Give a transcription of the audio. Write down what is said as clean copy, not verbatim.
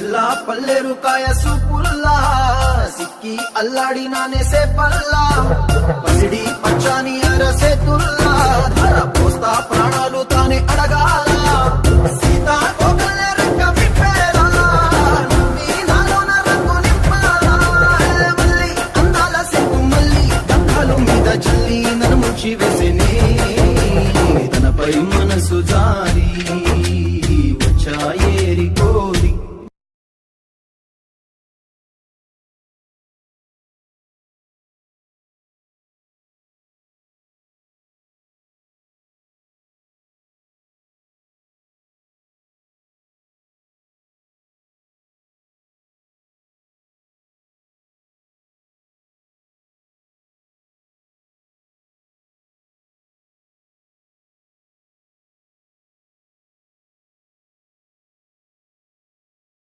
పిల్ల పల్లెరు కాయ సూపుల్లా సిక్కి అల్లాడినానే సేపల్లా పసిడి పచ్చాని అరసేతుల్లా ధర పోస్తా ప్రాణాలు తానే అడగాల సీతా కోకల్ల